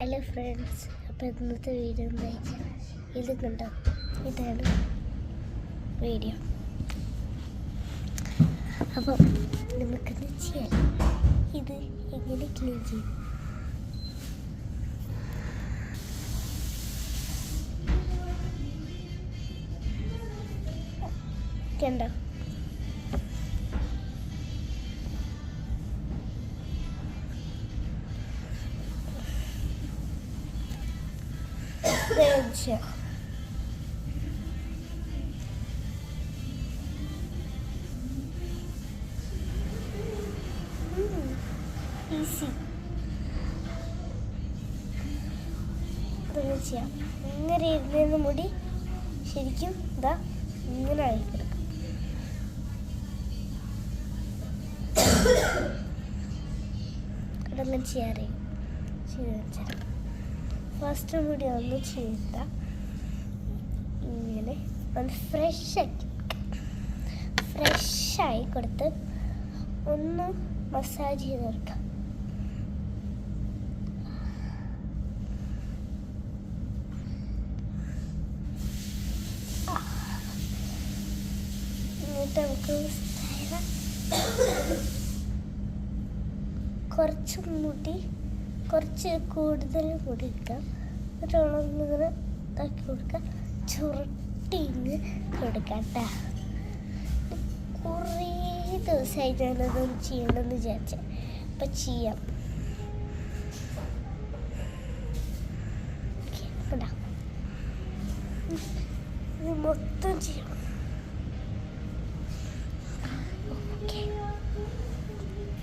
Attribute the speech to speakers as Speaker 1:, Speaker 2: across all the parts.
Speaker 1: Hello friends, അപ്പോൾ ഇന്നത്തെ video എന്താ വെച്ചാൽ ഇത് കണ്ടോ, ഇതാണ് വീഡിയോ. അപ്പം നമുക്കിത് ചെയ്യാം. ഇത് എങ്ങനെ ക്ലീൻ ചെയ്യും കണ്ടോ. ഈസി ഇതൊന്നും ചെയ്യാം. ഇങ്ങനെ ഇരുന്ന് മുടി ശരിക്കും ഇതാ ഇങ്ങനെ ആയിക്കിടക്കും. ഇതൊന്നും ചെയ്യാറില്ല. ചെയ്ത് വെച്ചാൽ ഫസ്റ്റ് മുടി ഒന്ന് ചെയ്ത ഇങ്ങനെ ഒന്ന് ഫ്രഷായി കൊടുത്ത് ഒന്ന് മസാജ് ചെയ്ത് കൊടുക്കാം. എന്നിട്ട് നമുക്ക് കുറച്ച് കൂടുതൽ മുടി എടുക്കാം. എന്നിട്ട് ഇങ്ങനെ ഇതാക്കി കൊടുക്കാം, ചുരുട്ടിങ്ങ് കൊടുക്കാം കേട്ടോ. കുറേ ദിവസമായി ഞാനതൊന്നും ചെയ്യണമെന്ന് വിചാരിച്ചേ. അപ്പം ചെയ്യാം. കേട്ടോ, ഇത് മൊത്തം ചെയ്യാം. ഓക്കെ,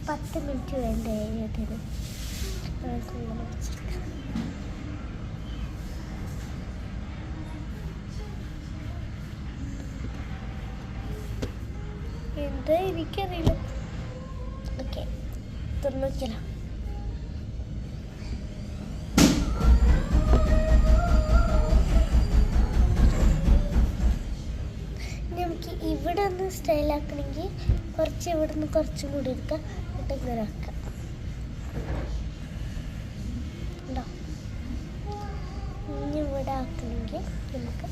Speaker 1: 10 മിനിറ്റ് വേണ്ട ഇതിന്. എന്താ എനിക്കറിയില്ല. ഓക്കെ, തുറന്നു നോക്കിയാലോ. നമുക്ക് ഇവിടെ ഒന്ന് സ്റ്റൈലാക്കണമെങ്കിൽ കുറച്ച് ഇവിടെ നിന്ന് കുറച്ചും കൂടി എടുക്കാം. എന്നിട്ട് ഇങ്ങനെ ആക്കാം. ഉണ്ടോ, ഇനി ഇവിടെ ആക്കണമെങ്കിൽ നമുക്ക്